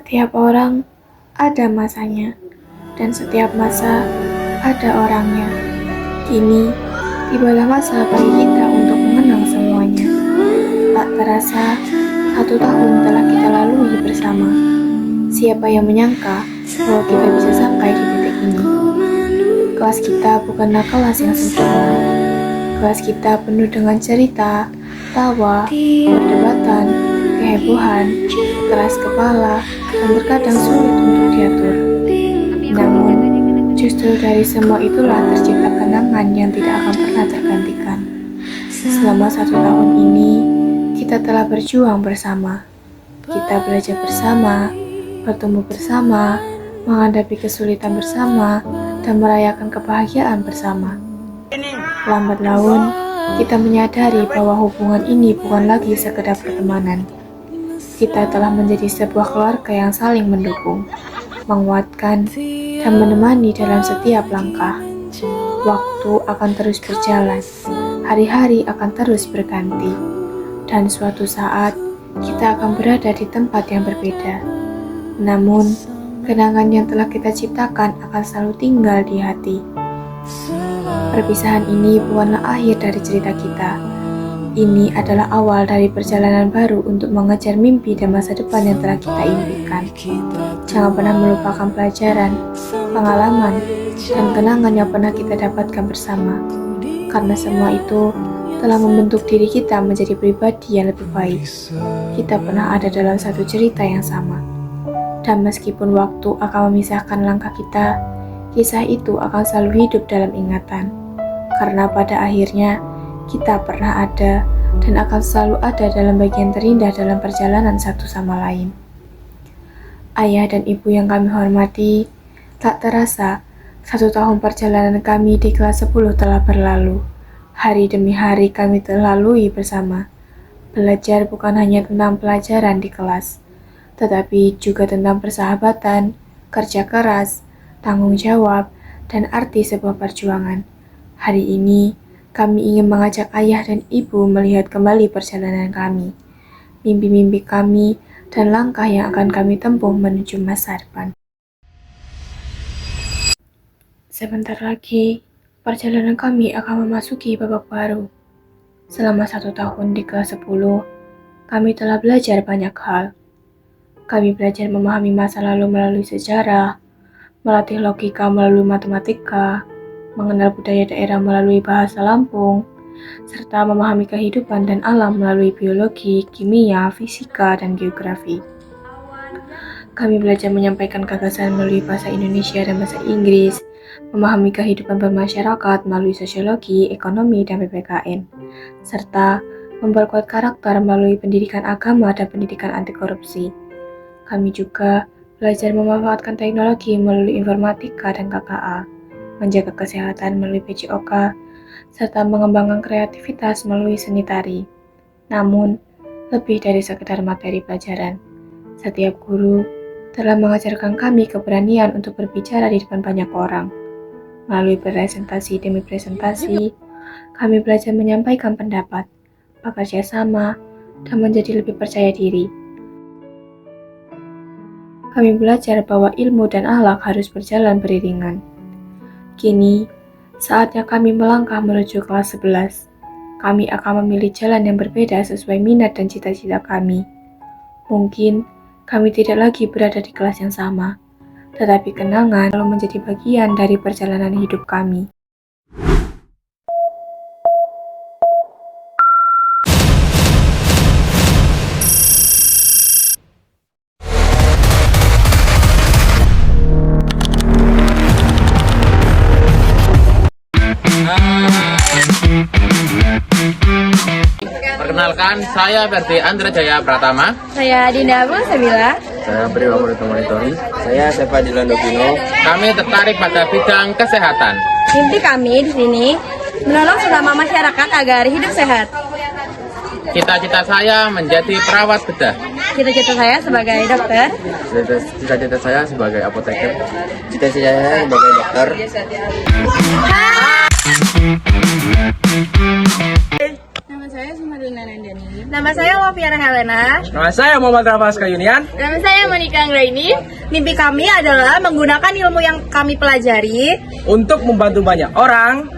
Setiap orang ada masanya, dan setiap masa ada orangnya. Kini, tibalah masa bagi kita untuk mengenang semuanya. Tak terasa, 1 tahun telah kita lalui bersama. Siapa yang menyangka bahwa kita bisa sampai di titik ini? Kelas kita bukanlah kelas yang sempurna. Kelas kita penuh dengan cerita, tawa, perdebatan, kehebohan, keras kepala, dan terkadang sulit untuk diatur. Namun, justru dari semua itulah tercipta kenangan yang tidak akan pernah tergantikan. Selama 1 tahun ini, kita telah berjuang bersama. Kita belajar bersama, bertumbuh bersama, menghadapi kesulitan bersama, dan merayakan kebahagiaan bersama. Lambat laun, kita menyadari bahwa hubungan ini bukan lagi sekedar pertemanan. Kita telah menjadi sebuah keluarga yang saling mendukung, menguatkan, dan menemani dalam setiap langkah. Waktu akan terus berjalan, hari-hari akan terus berganti, dan suatu saat kita akan berada di tempat yang berbeda. Namun, kenangan yang telah kita ciptakan akan selalu tinggal di hati. Perpisahan ini bukanlah akhir dari cerita kita. Ini adalah awal dari perjalanan baru untuk mengejar mimpi dan masa depan yang telah kita impikan. Jangan pernah melupakan pelajaran, pengalaman, dan kenangan yang pernah kita dapatkan bersama. Karena semua itu telah membentuk diri kita menjadi pribadi yang lebih baik. Kita pernah ada dalam satu cerita yang sama. Dan meskipun waktu akan memisahkan langkah kita, kisah itu akan selalu hidup dalam ingatan. Karena pada akhirnya, kita pernah ada dan akan selalu ada dalam bagian terindah dalam perjalanan satu sama lain. Ayah dan ibu yang kami hormati, tak terasa 1 tahun perjalanan kami di kelas 10 telah berlalu. Hari demi hari kami telah lalui bersama. Belajar bukan hanya tentang pelajaran di kelas, tetapi juga tentang persahabatan, kerja keras, tanggung jawab, dan arti sebuah perjuangan. Hari ini, kami ingin mengajak ayah dan ibu melihat kembali perjalanan kami, mimpi-mimpi kami, dan langkah yang akan kami tempuh menuju masa depan. Sebentar lagi, perjalanan kami akan memasuki babak baru. Selama 1 tahun di kelas 10, kami telah belajar banyak hal. Kami belajar memahami masa lalu melalui sejarah, melatih logika melalui matematika, mengenal budaya daerah melalui bahasa Lampung, serta memahami kehidupan dan alam melalui biologi, kimia, fisika, dan geografi. Kami belajar menyampaikan gagasan melalui bahasa Indonesia dan bahasa Inggris, memahami kehidupan bermasyarakat melalui sosiologi, ekonomi, dan PPKN, serta memperkuat karakter melalui pendidikan agama dan pendidikan anti korupsi. Kami juga belajar memanfaatkan teknologi melalui informatika dan KKA, menjaga kesehatan melalui PJOK, serta mengembangkan kreativitas melalui seni tari. Namun, lebih dari sekedar materi pelajaran, setiap guru telah mengajarkan kami keberanian untuk berbicara di depan banyak orang. Melalui presentasi demi presentasi, kami belajar menyampaikan pendapat, bekerja sama, dan menjadi lebih percaya diri. Kami belajar bahwa ilmu dan akhlak harus berjalan beriringan. Kini, saatnya kami melangkah menuju kelas 11. Kami akan memilih jalan yang berbeda sesuai minat dan cita-cita kami. Mungkin, kami tidak lagi berada di kelas yang sama, tetapi kenangan selalu menjadi bagian dari perjalanan hidup kami. Perkenalkan, saya Ferdi Andra Jaya Pratama. Saya Dinda Abul Sabila. Saya Beri Wamuruto Monitori. Saya Seva Dilandopino. Kami tertarik pada bidang kesehatan. Mimpi kami di sini menolong sesama masyarakat agar hidup sehat. Cita-cita saya menjadi perawat bedah. Cita-cita saya sebagai dokter. Cita-cita saya sebagai apoteker. Cita-cita saya sebagai dokter. Nama saya Sumarlina Nandani. Nama saya Lofa Noviana Helena. Nama saya Muhammad Rafaska Yunian. Nama saya Monica Anggraini. Mimpi kami adalah menggunakan ilmu yang kami pelajari Untuk membantu banyak orang.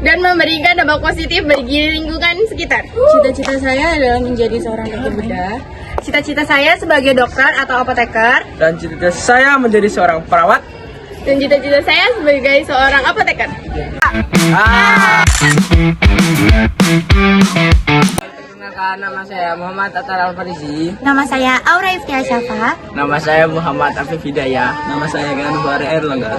dan memberikan dampak positif bagi lingkungan sekitar. Cita-cita saya adalah menjadi seorang dokter bedah. Cita-cita saya sebagai dokter atau apoteker. Dan cita-cita saya menjadi seorang perawat. Dan cita-cita saya sebagai seorang apoteker. Perkenalkan, nama saya Muhammad Atar Al-Farizi. Nama saya Aura Iftia Syafa. Nama saya Muhammad Afif Hidayah. Nama saya Ganu Bare Erlangga.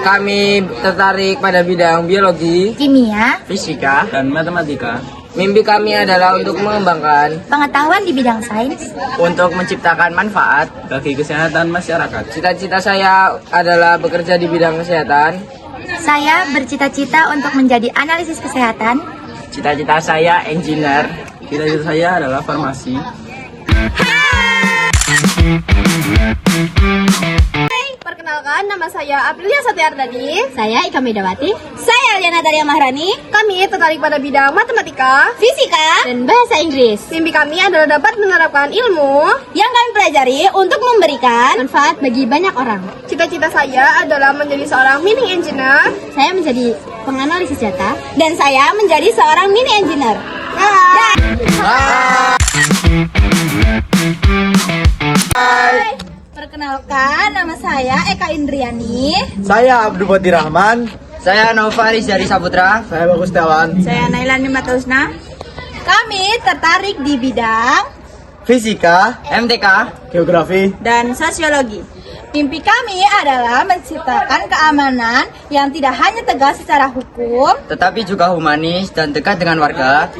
Kami tertarik pada bidang biologi, Kimia, fisika. Dan matematika. Mimpi kami adalah untuk mengembangkan, pengetahuan di bidang sains. untuk menciptakan manfaat. Bagi kesehatan masyarakat. Cita-cita saya adalah bekerja di bidang kesehatan. Saya bercita-cita untuk menjadi analisis kesehatan. Cita-cita saya engineer. Cita-cita saya adalah farmasi. Perkenalkan, nama saya Aprilia Satyardani. Saya Ika Medawati. Saya Liana Daria Mahrani. Kami tertarik pada bidang matematika, fisika, dan bahasa Inggris. Mimpi kami adalah dapat menerapkan ilmu yang kami pelajari untuk memberikan manfaat bagi banyak orang. Cita-cita saya adalah menjadi seorang mining engineer. Saya menjadi penganalisis data. Dan saya menjadi seorang mini engineer. Perkenalkan, nama saya Eka Indriani. Saya Abdul Fatir Rahman. Saya Novaris dari Saputra. Saya Bagus Setiawan. Saya Nailani Matausna. Kami tertarik di bidang Fisika, MTK. geografi, dan sosiologi. Mimpi kami adalah menciptakan keamanan yang tidak hanya tegas secara hukum. Tetapi juga humanis dan dekat dengan warga.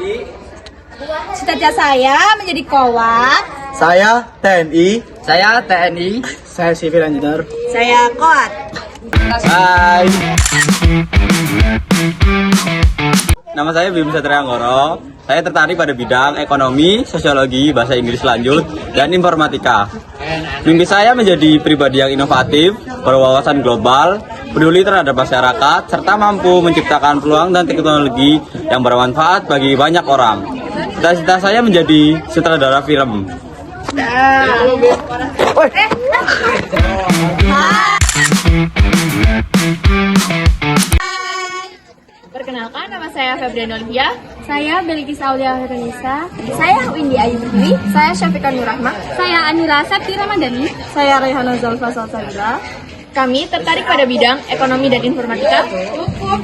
Cita-cita saya menjadi kowat. Saya TNI. Saya TNI. Saya civil engineer. Saya koat. Hai. Nama saya Bim Satria Anggoro. Saya tertarik pada bidang ekonomi, sosiologi, bahasa Inggris lanjut, dan informatika. Mimpi saya menjadi pribadi yang inovatif, berwawasan global, peduli terhadap masyarakat, serta mampu menciptakan peluang dan teknologi yang bermanfaat bagi banyak orang. Cita-cita saya menjadi sutradara film. Perkenalkan, nama saya Febrian Olivia. Saya Belikis Aulia Herenisa. Saya Windy Ayu Pertiwi. Saya Syafiqah Nurrahma. Saya Anila Sakti Ramadhani. Saya Rayhana Zalfa Salsabila. Kami tertarik pada bidang ekonomi dan informatika,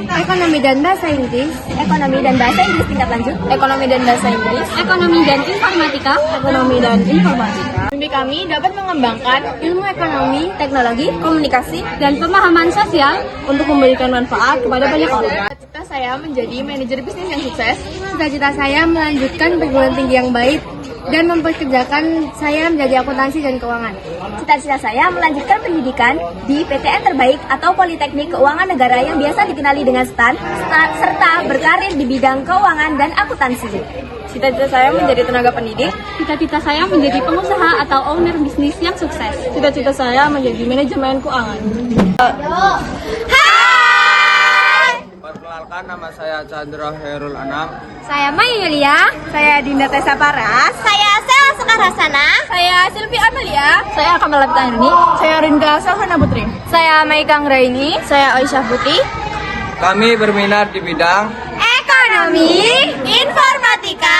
ekonomi dan bahasa Inggris, ekonomi dan bahasa Inggris tingkat lanjut, ekonomi dan bahasa Inggris, ekonomi dan informatika, ekonomi dan informatika. Mimpi kami dapat mengembangkan ilmu ekonomi, teknologi, komunikasi, dan pemahaman sosial untuk memberikan manfaat kepada banyak orang. Cita-cita saya menjadi manajer bisnis yang sukses. Cita-cita saya melanjutkan perguruan tinggi yang baik dan memperkerjakan saya menjadi akuntansi dan keuangan. Cita-cita saya melanjutkan pendidikan di PTN terbaik atau Politeknik Keuangan Negara yang biasa dikenali dengan STAN, serta berkarir di bidang keuangan dan akuntansi. Cita-cita saya menjadi tenaga pendidik. Cita-cita saya menjadi pengusaha atau owner bisnis yang sukses. Cita-cita saya menjadi manajemen keuangan. Perkenalkan, nama saya Chandra Herul Anam. Saya Maya Yulia. Saya Dinda Tessa Paras. Saya Sela Sekarasana. Saya Silvi Amelia. Saya Kamala Pitani. Saya Rinda Sahana Putri. Saya Maika Anggraini. Saya Aisyah Putih. Kami berminat di bidang Ekonomi, informatika,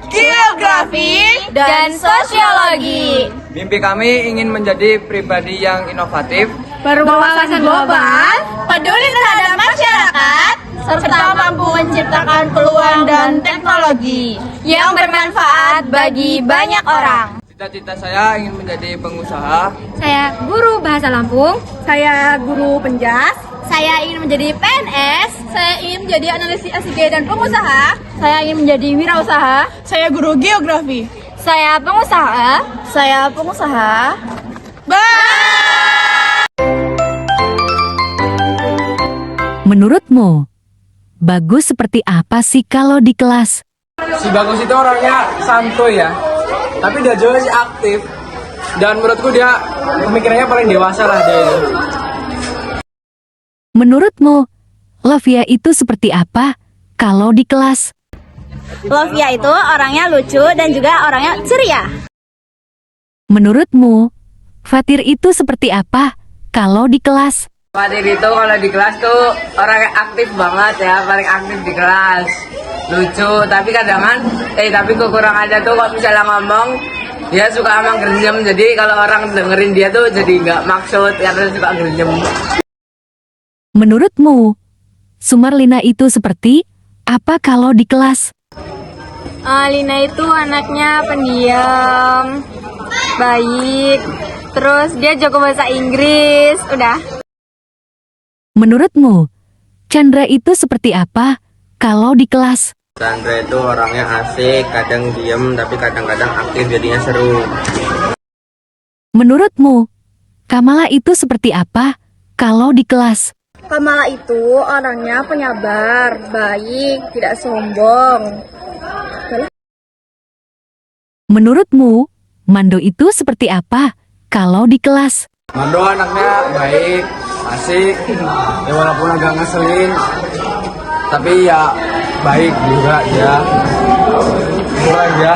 geografi, dan sosiologi. mimpi kami ingin menjadi pribadi yang inovatif, Berwawasan global, peduli terhadap masyarakat, serta mampu menciptakan peluang dan teknologi yang bermanfaat bagi banyak orang. Cita-cita saya ingin menjadi pengusaha. Saya guru bahasa Lampung. Saya guru penjas. Saya ingin menjadi PNS. Saya ingin menjadi analis SG dan pengusaha. Saya ingin menjadi wirausaha. Saya guru geografi. Saya pengusaha. Saya pengusaha. Menurutmu, Bagus seperti apa sih kalau di kelas? Si Bagus itu orangnya santuy ya, tapi dia juga sih aktif. Dan menurutku dia pemikirannya paling dewasa lah dia itu. Menurutmu, Lavia itu seperti apa kalau di kelas? Lovia itu orangnya lucu dan juga orangnya ceria. Menurutmu, Fatir itu seperti apa kalau di kelas? Fatir itu kalau di kelas tuh orangnya aktif banget ya, paling aktif di kelas. Lucu, tapi tapi kekurangannya tuh kalau misalnya ngomong, dia suka emang gernyem. Jadi kalau orang dengerin dia tuh jadi nggak maksud karena suka gernyem. Menurutmu, Sumarlina itu seperti apa kalau di kelas? Lina itu anaknya pendiam, baik, terus dia jago bahasa Inggris, udah. Menurutmu, Chandra itu seperti apa kalau di kelas? Chandra itu orangnya asik, kadang diem tapi kadang-kadang aktif jadinya seru. Menurutmu, Kamala itu seperti apa kalau di kelas? Kamala itu orangnya penyabar, baik, tidak sombong. Menurutmu, Mando itu seperti apa kalau di kelas? Mando anaknya baik, asik, ya walaupun agak ngeselin, tapi ya baik juga dia. Murah ya.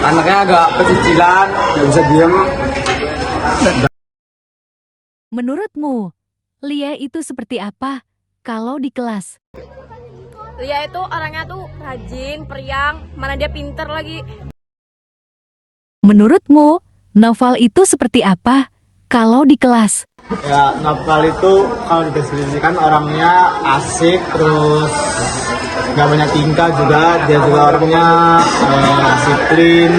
Anaknya agak pecicilan, nggak bisa diem. Menurutmu, Lia itu seperti apa kalau di kelas? Lia itu orangnya tuh rajin, periang, mana dia pinter lagi. Menurutmu, Noval itu seperti apa kalau di kelas? Ya, Noval itu kalau didefinisikan orangnya asik, terus nggak banyak tingkah juga. Dia juga orangnya disiplin.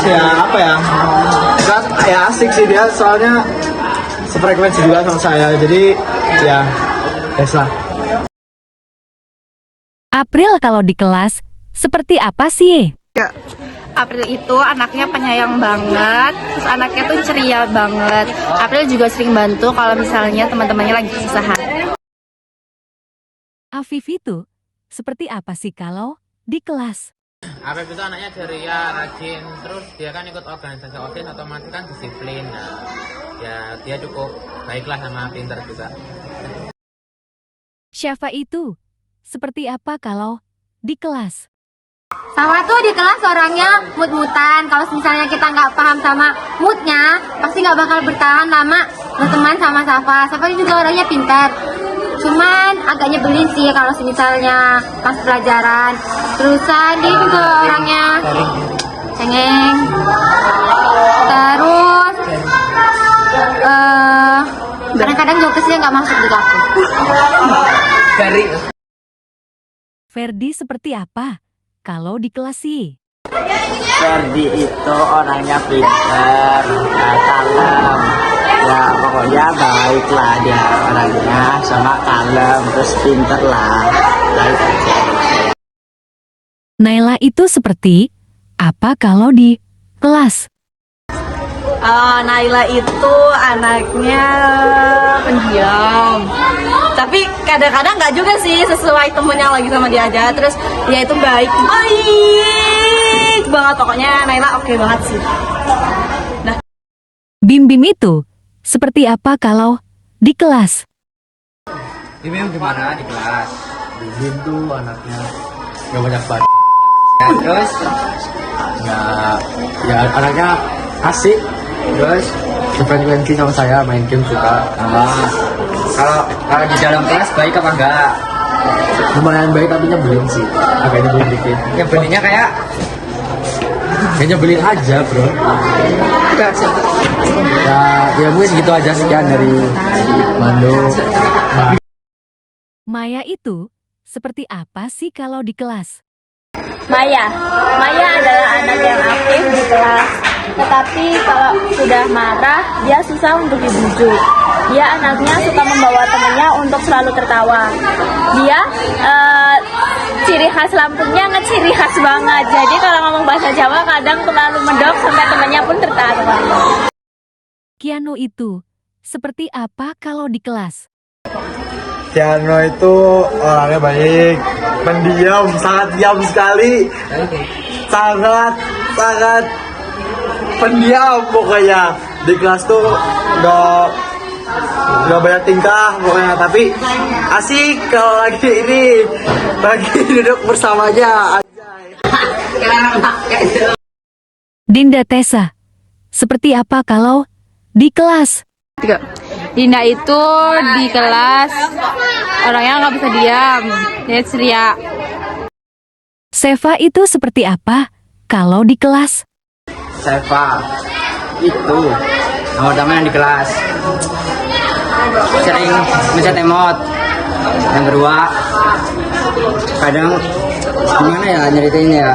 Ya apa ya? Ya asik sih dia, soalnya sefrekuensi juga sama saya. Jadi ya, yes lah. April kalau di kelas seperti apa sih? April itu anaknya penyayang banget, terus anaknya tuh ceria banget. April juga sering bantu kalau misalnya teman-temannya lagi kesusahan. Afif itu seperti apa sih kalau di kelas? Afif itu anaknya ceria, rajin, terus dia kan ikut organisasi OSIS, otomatis kan disiplin. Nah, ya dia cukup baiklah sama pinter juga. Syafa itu seperti apa kalau di kelas? Sama tuh di kelas orangnya mut-mutan. Kalau misalnya kita nggak paham sama moodnya, pasti nggak bakal bertahan lama berteman sama Safa. Safa juga orangnya pintar. Cuman agak nyebelin sih kalau misalnya pas pelajaran. Terusan dia juga orangnya cengeng. Terus kadang-kadang jokesnya nggak masuk di aku. Ferdi seperti apa kalau di kelas sih? Ferdi itu orangnya pintar, kalem. Ya pokoknya baik lah dia orangnya, sama kalem, terus pintar lah. Baik aja. Naila itu seperti apa kalau di kelas? Naila itu anaknya pendiam, tapi kadang-kadang nggak juga sih, sesuai temennya lagi sama dia aja. Terus dia itu baik banget, pokoknya Naila oke banget sih. Bim Bim itu seperti apa kalau di kelas? Ini gimana di kelas? Bim tuh anaknya nggak banyak banget. Ya, terus ya anaknya asik, terus sefrekuensi sama saya, main game suka. Kalau di dalam kelas baik apa enggak? Lumayan baik tapi nyebelin sih, agak nyebelin dikit. Nyebelinnya kayak nyebelin aja bro. Ya mungkin segitu aja, sekian dari Mando. Maya itu seperti apa sih kalau di kelas? Maya adalah anak yang aktif di kelas, tetapi kalau sudah marah dia susah untuk dibujuk. Dia anaknya suka membawa temannya untuk selalu tertawa. Dia ciri khas Lampungnya ngeciri khas banget. Jadi kalau ngomong bahasa Jawa kadang terlalu medok sampai temannya pun tertawa. Kiano itu seperti apa kalau di kelas? Kiano itu orangnya baik, pendiam, sangat diam sekali, sangat pendiam pokoknya. Di kelas tuh nggak banyak tingkah pokoknya, tapi asik kalau lagi duduk bersamanya. Dinda Tessa, seperti apa kalau di kelas? Dinda itu di kelas orangnya nggak bisa diam, dia ceria. Seva itu seperti apa kalau di kelas? Seva itu nomor pertama yang di kelas, sering mencet emot. Yang kedua, kadang gimana ya nyeritainnya ya,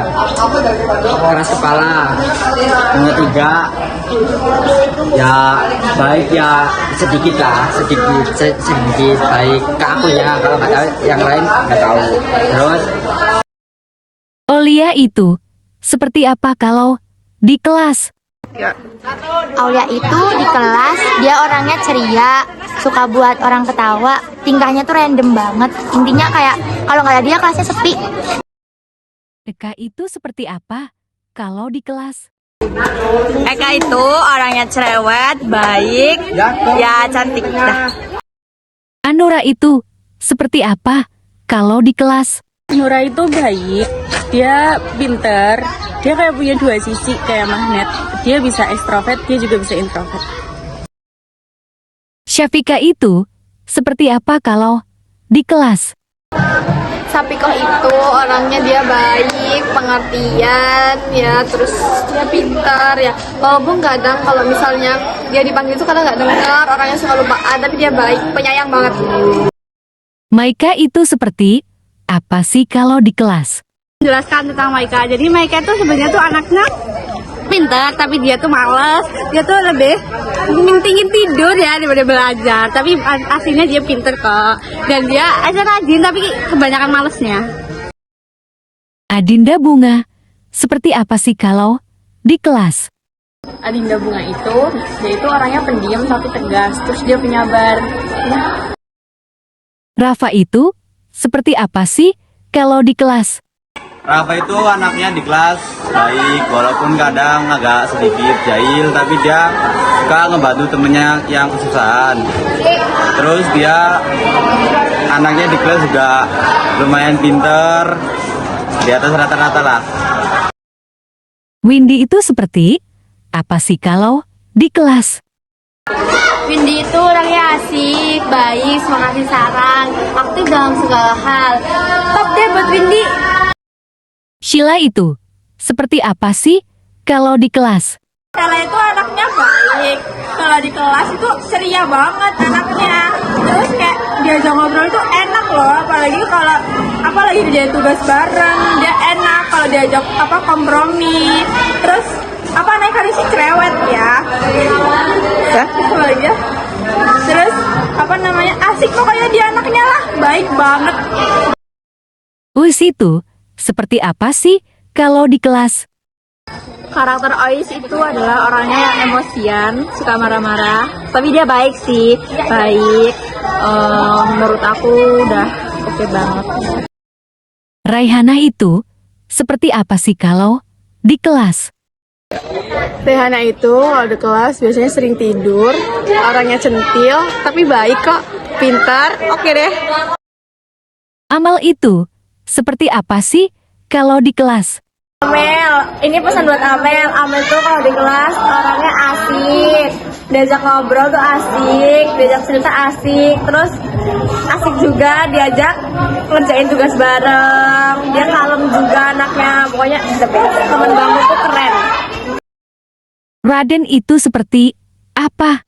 keras kepala. Yang ketiga, ya baik ya sedikit baik ke aku ya, kalau nggak tahu yang lain nggak tahu. Terus Aulia itu seperti apa kalau di kelas? Aulia itu di kelas, dia orangnya ceria, suka buat orang ketawa, tingkahnya tuh random banget. Intinya kayak kalau nggak ada dia kelasnya sepi. Eka itu seperti apa kalau di kelas? Eka itu orangnya cerewet, baik, ya cantik dah. Anura itu seperti apa kalau di kelas? Nura itu baik, dia pinter, dia kayak punya dua sisi kayak magnet. Dia bisa ekstrovert, dia juga bisa introvert. Syafika itu seperti apa kalau di kelas? Sapikoh itu orangnya dia baik, pengertian, ya terus dia pintar ya. Walaupun kadang kalau misalnya dia dipanggil itu kadang nggak dengar, orangnya suka lupaan, tapi dia baik, penyayang banget. Maika itu seperti apa sih kalau di kelas? Jelaskan tentang Maika. Jadi Maika itu sebenarnya tuh anaknya pintar, tapi dia tuh males. Dia tuh lebih mentingin tidur ya daripada belajar. Tapi aslinya dia pintar kok. Dan dia aja rajin, tapi kebanyakan malesnya. Adinda Bunga seperti apa sih kalau di kelas? Adinda Bunga itu, dia itu orangnya pendiam tapi tegas. Terus dia penyabar. Ya. Rafa itu seperti apa sih kalau di kelas? Rafa itu anaknya di kelas baik, walaupun kadang agak sedikit jahil, tapi dia suka ngebantu temennya yang kesusahan. Terus dia anaknya di kelas juga lumayan pinter, di atas rata-rata lah. Windy itu seperti apa sih kalau di kelas? Windy itu orangnya asik, baik, suka ngasih saran, aktif dalam segala hal. Top deh buat Windy. Sheila itu seperti apa sih kalau di kelas? Sheila itu anaknya baik. Kalau di kelas itu ceria banget anaknya. Terus kayak diajak ngobrol itu enak loh. Apalagi dia tugas bareng, dia enak kalau diajak kompromi. Terus naik hari sih cerewet ya. Apalagi ya. Terus asik pokoknya dia anaknya lah, baik banget. Uis itu seperti apa sih kalau di kelas? Karakter Ois itu adalah orangnya yang emosian, suka marah-marah. Tapi dia baik sih, baik. Menurut aku udah oke banget. Raihana itu seperti apa sih kalau di kelas? Rehana itu kalau di kelas biasanya sering tidur, orangnya centil, tapi baik kok, pintar, oke deh. Amal itu seperti apa sih kalau di kelas? Amel, ini pesan buat Amel. Amel tuh kalau di kelas orangnya asik, diajak ngobrol tuh asik, diajak cerita asik, terus asik juga diajak ngerjain tugas bareng. Dia kalem juga anaknya, pokoknya the best. Temen banget tuh keren. Raden itu seperti apa?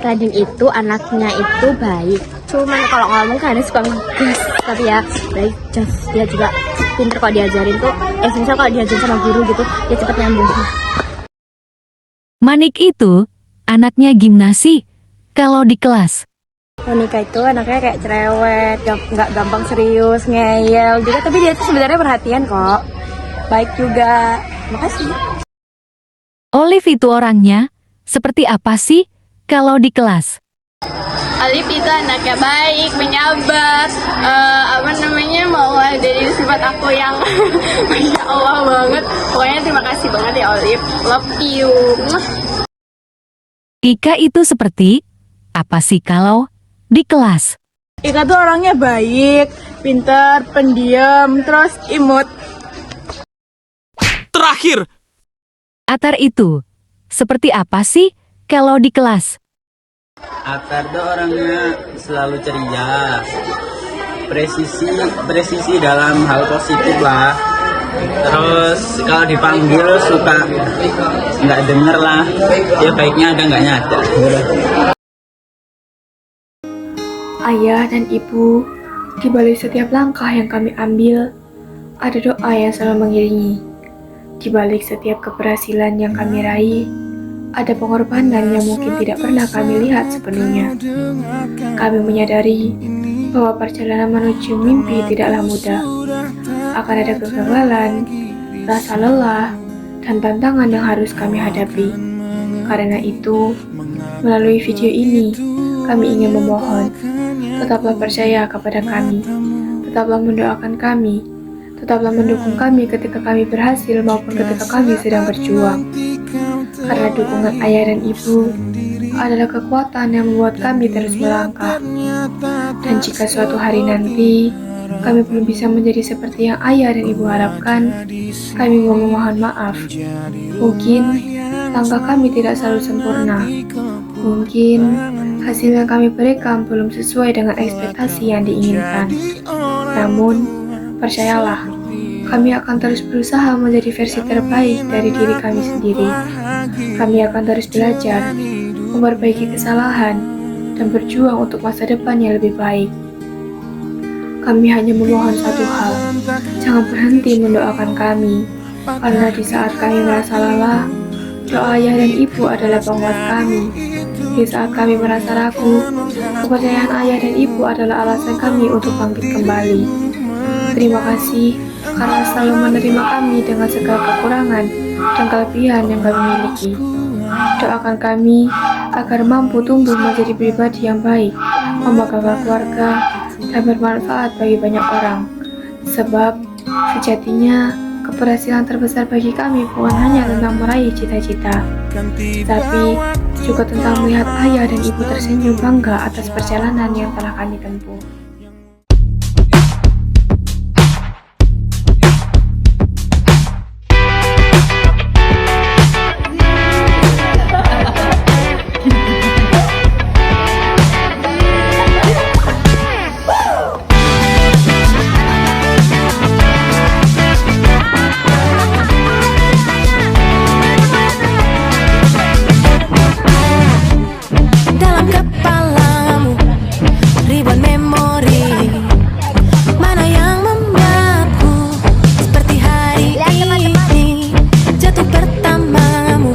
Raden itu anaknya itu baik, cuman kalau ngomong kadang suka ngegas, tapi ya baik, just dia juga pinter kalau diajarin tuh, misal kalau diajarin sama guru gitu, dia cepet nyambung. Manik itu anaknya gimnasi kalau di kelas. Monika itu anaknya kayak cerewet, nggak gampang serius, ngeyel juga, tapi dia tuh sebenarnya perhatian kok, baik juga. Makasih. Olive itu orangnya seperti apa sih kalau di kelas? Alif itu anaknya baik, menyabar, mau dari sifat aku yang Masya Allah banget. Pokoknya terima kasih banget ya Alif, love you. Ika itu seperti apa sih kalau di kelas? Ika tuh orangnya baik, pintar, pendiam, terus imut. Terakhir, Atar itu seperti apa sih kalau di kelas? Atar tuh orangnya selalu ceria, presisi dalam hal positif lah. Terus kalau dipanggil suka nggak denger lah, ya baiknya agak nggak nyadar. Ayah dan ibu, di balik setiap langkah yang kami ambil, ada doa yang selalu mengiringi. Di balik setiap keberhasilan yang kami raih, ada pengorbanan yang mungkin tidak pernah kami lihat sepenuhnya. Kami menyadari bahwa perjalanan menuju mimpi tidaklah mudah. Akan ada kegagalan, rasa lelah, dan tantangan yang harus kami hadapi. Karena itu, melalui video ini, kami ingin memohon, tetaplah percaya kepada kami, tetaplah mendoakan kami, tetaplah mendukung kami ketika kami berhasil maupun ketika kami sedang berjuang. Karena dukungan ayah dan ibu adalah kekuatan yang membuat kami terus melangkah. Dan jika suatu hari nanti kami belum bisa menjadi seperti yang ayah dan ibu harapkan, kami memohon maaf. Mungkin langkah kami tidak selalu sempurna. Mungkin hasil yang kami berikan belum sesuai dengan ekspektasi yang diinginkan. Namun, percayalah, kami akan terus berusaha menjadi versi terbaik dari diri kami sendiri. Kami akan terus belajar, memperbaiki kesalahan, dan berjuang untuk masa depan yang lebih baik. Kami hanya memohon satu hal, jangan berhenti mendoakan kami, karena di saat kami merasa lelah, doa ayah dan ibu adalah penguat kami. Di saat kami merasa ragu, kepercayaan ayah dan ibu adalah alasan kami untuk bangkit kembali. Terima kasih karena selalu menerima kami dengan segala kekurangan dan kelebihan yang kami miliki. Doakan kami agar mampu tumbuh menjadi pribadi yang baik, membanggakan keluarga, dan bermanfaat bagi banyak orang. Sebab sejatinya keberhasilan terbesar bagi kami bukan hanya tentang meraih cita-cita, tapi juga tentang melihat ayah dan ibu tersenyum bangga atas perjalanan yang telah kami tempuh. Dalam kepalamu ribuan memori, mana yang membuatku seperti hari ini. Jatuh pertamamu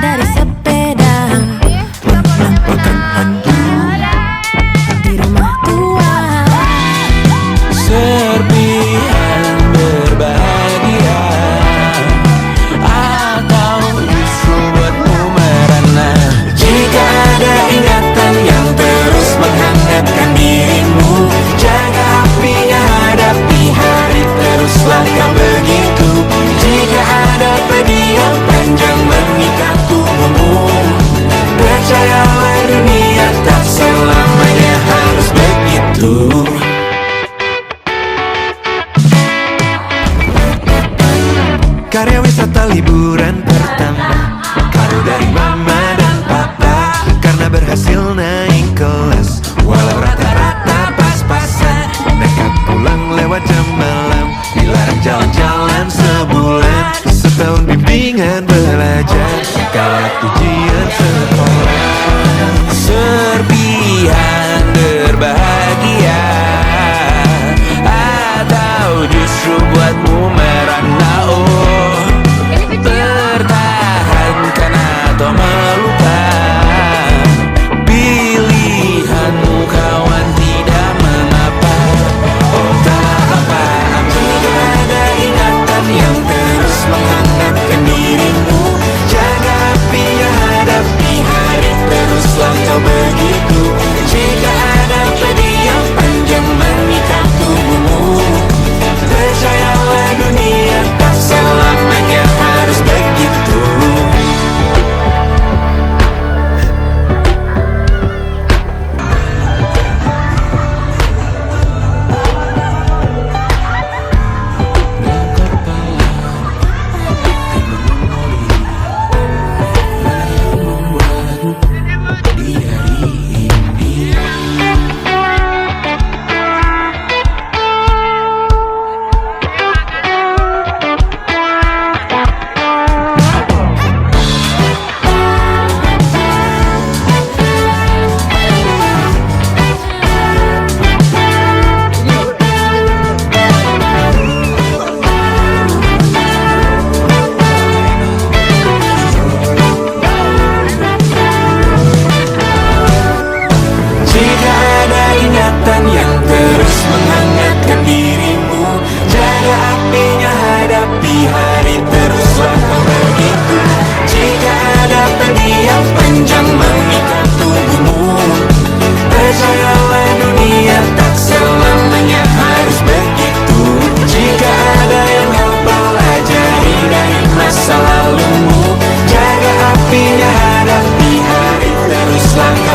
dari sepeda, melampaukan handuk di rumah tua. Serpihan berbahagia atau justru buatmu merana. Jika ada ingatan yang terus menghangatkan dirimu, jaga apinya, hadapi hari, teruslah kau begitu. Jika ada pedih yang panjang mengikat tubuhmu, percayalah dunia tak selamanya harus begitu. Karya wisata liburan pertama, kado dari mama dan papa, karena berhasil naik kelas walau rata-rata pas-pasan. Nekat pulang lewat jam malam, dilarang jalan-jalan sebulan. Setahun bimbingan belajar, kalah ujian sekolah. Serpihan berbahagia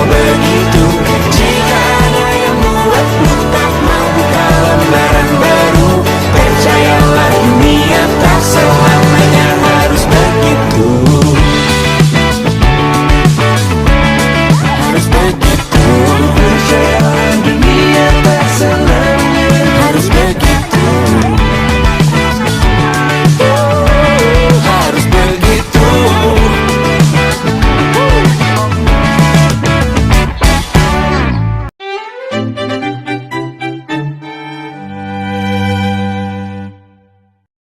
begitu